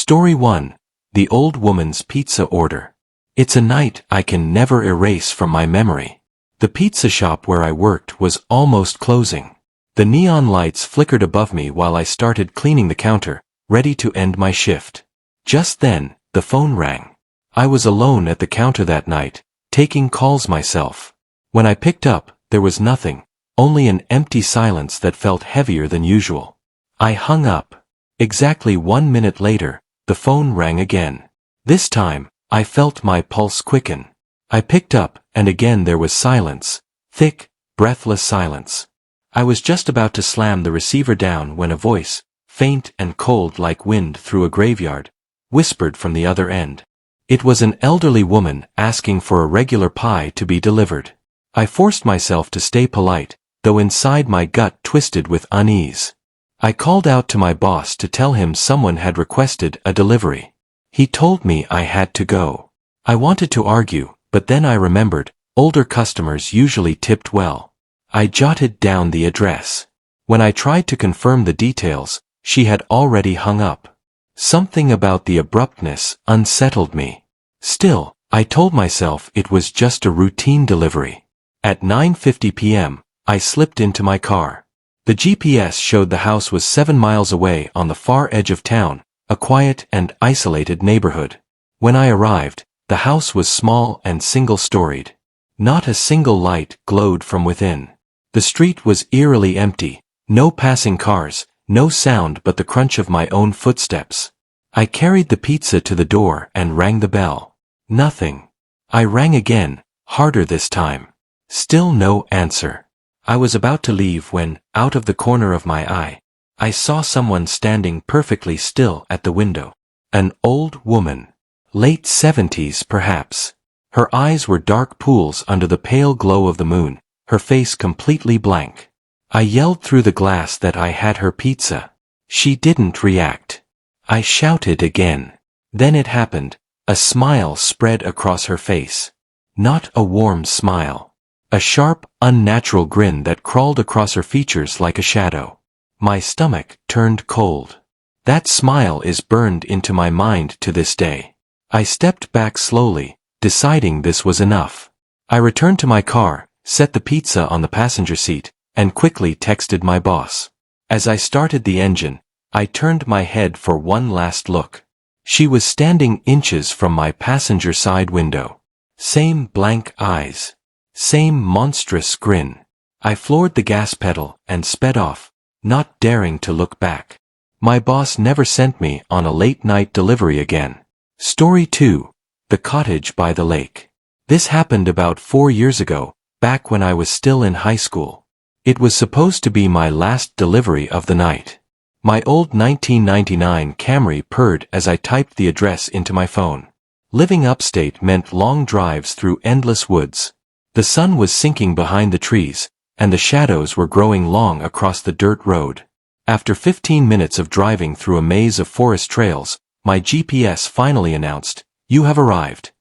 Story 1. The Old Woman's Pizza Order. It's a night I can never erase from my memory. The pizza shop where I worked was almost closing. The neon lights flickered above me while I started cleaning the counter, ready to end my shift. Just then, the phone rang. I was alone at the counter that night, taking calls myself. When I picked up, there was nothing, only an empty silence that felt heavier than usual. I hung up. Exactly 1 minute later, the phone rang again. This time, I felt my pulse quicken. I picked up, and again there was silence, thick, breathless silence. I was just about to slam the receiver down when a voice, faint and cold like wind through a graveyard, whispered from the other end. It was an elderly woman asking for a regular pie to be delivered. I forced myself to stay polite, though inside my gut twisted with unease. I called out to my boss to tell him someone had requested a delivery. He told me I had to go. I wanted to argue, but then I remembered, older customers usually tipped well. I jotted down the address. When I tried to confirm the details, she had already hung up. Something about the abruptness unsettled me. Still, I told myself it was just a routine delivery. At 9:50 p.m., I slipped into my car. The GPS showed the house was 7 miles away on the far edge of town, a quiet and isolated neighborhood. When I arrived, the house was small and single-storied. Not a single light glowed from within. The street was eerily empty, no passing cars, no sound but the crunch of my own footsteps. I carried the pizza to the door and rang the bell. Nothing. I rang again, harder this time. Still no answer. I was about to leave when, out of the corner of my eye, I saw someone standing perfectly still at the window. An old woman. Late 70s perhaps. Her eyes were dark pools under the pale glow of the moon, her face completely blank. I yelled through the glass that I had her pizza. She didn't react. I shouted again. Then it happened. A smile spread across her face. Not a warm smile. A sharp, unnatural grin that crawled across her features like a shadow. My stomach turned cold. That smile is burned into my mind to this day. I stepped back slowly, deciding this was enough. I returned to my car, set the pizza on the passenger seat, and quickly texted my boss. As I started the engine, I turned my head for one last look. She was standing inches from my passenger side window. Same blank eyes. Same monstrous grin. I floored the gas pedal and sped off, not daring to look back. My boss never sent me on a late-night delivery again. Story 2. The Cottage by the Lake. This happened about 4 years ago, back when I was still in high school. It was supposed to be my last delivery of the night. My old 1999 Camry purred as I typed the address into my phone. Living upstate meant long drives through endless woods. The sun was sinking behind the trees, and the shadows were growing long across the dirt road. After 15 minutes of driving through a maze of forest trails, my GPS finally announced, "You have arrived."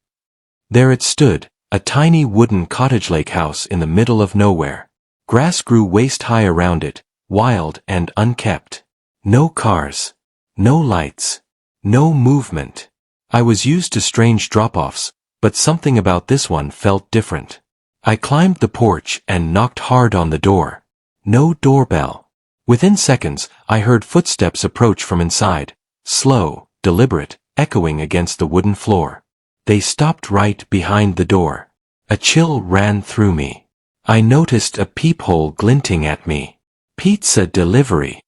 There it stood, a tiny wooden cottage lake house in the middle of nowhere. Grass grew waist-high around it, wild and unkept. No cars. No lights. No movement. I was used to strange drop-offs, but something about this one felt different. I climbed the porch and knocked hard on the door. No doorbell. Within seconds, I heard footsteps approach from inside, slow, deliberate, echoing against the wooden floor. They stopped right behind the door. A chill ran through me. I noticed a peephole glinting at me. "Pizza delivery."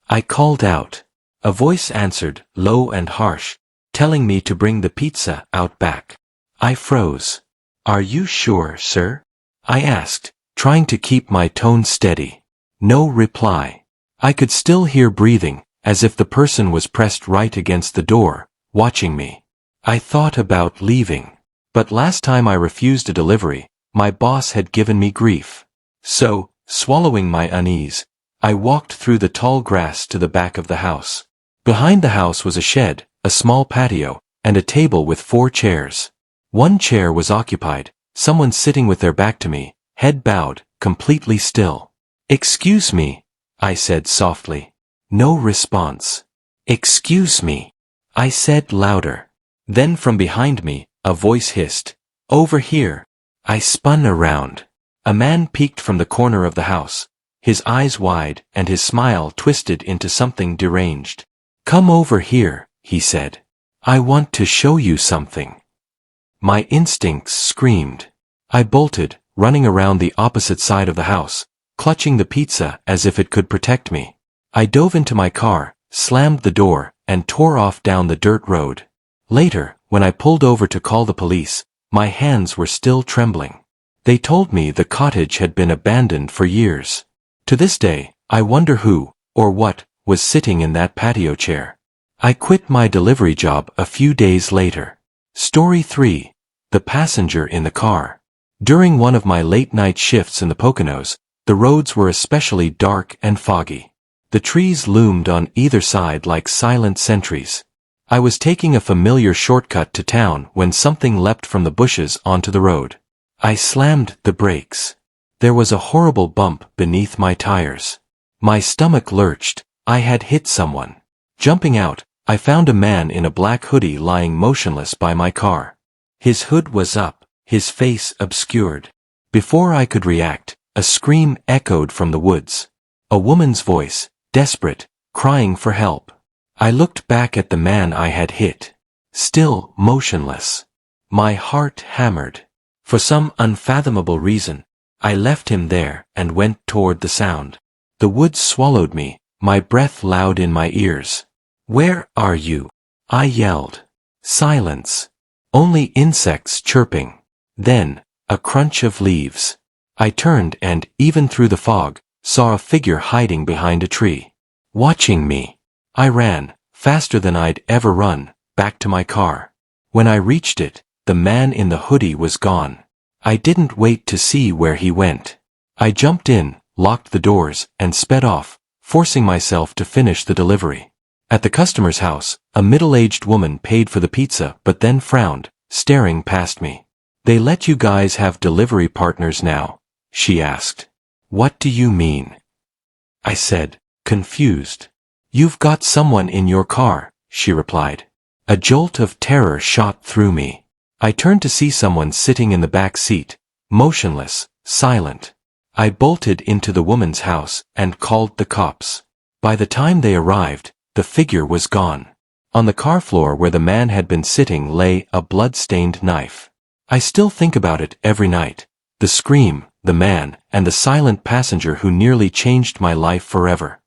I called out. A voice answered, low and harsh, telling me to bring the pizza out back. I froze. "Are you sure, sir?" I asked, trying to keep my tone steady. No reply. I could still hear breathing, as if the person was pressed right against the door, watching me. I thought about leaving. But last time I refused a delivery, my boss had given me grief. So, swallowing my unease, I walked through the tall grass to the back of the house. Behind the house was a shed, a small patio, and a table with 4 chairs. One chair was occupied, someone sitting with their back to me, head bowed, completely still. "Excuse me," I said softly. No response. "Excuse me." I said louder. Then from behind me, a voice hissed, "Over here." I spun around. A man peeked from the corner of the house, his eyes wide and his smile twisted into something deranged. "Come over here," he said. "I want to show you something." My instincts screamed. I bolted, running around the opposite side of the house, clutching the pizza as if it could protect me. I dove into my car, slammed the door, and tore off down the dirt road. Later, when I pulled over to call the police, my hands were still trembling. They told me the cottage had been abandoned for years. To this day, I wonder who, or what, was sitting in that patio chair. I quit my delivery job a few days later. Story 3. The passenger in the car. During one of my late-night shifts in the Poconos, the roads were especially dark and foggy. The trees loomed on either side like silent sentries. I was taking a familiar shortcut to town when something leapt from the bushes onto the road. I slammed the brakes. There was a horrible bump beneath my tires. My stomach lurched. I had hit someone. Jumping out, I found a man in a black hoodie lying motionless by my car. His hood was up, his face obscured. Before I could react, a scream echoed from the woods. A woman's voice, desperate, crying for help. I looked back at the man I had hit. Still motionless. My heart hammered. For some unfathomable reason, I left him there and went toward the sound. The woods swallowed me, my breath loud in my ears. "Where are you?" I yelled. Silence. Only insects chirping. Then, a crunch of leaves. I turned and, even through the fog, saw a figure hiding behind a tree. Watching me. I ran, faster than I'd ever run, back to my car. When I reached it, the man in the hoodie was gone. I didn't wait to see where he went. I jumped in, locked the doors, and sped off, forcing myself to finish the delivery. At the customer's house, a middle-aged woman paid for the pizza but then frowned, staring past me. "They let you guys have delivery partners now?" she asked. "What do you mean?" I said, confused. "You've got someone in your car," she replied. A jolt of terror shot through me. I turned to see someone sitting in the back seat, motionless, silent. I bolted into the woman's house and called the cops. By the time they arrived, the figure was gone. On the car floor where the man had been sitting lay a blood-stained knife. I still think about it every night. The scream, the man, and the silent passenger who nearly changed my life forever.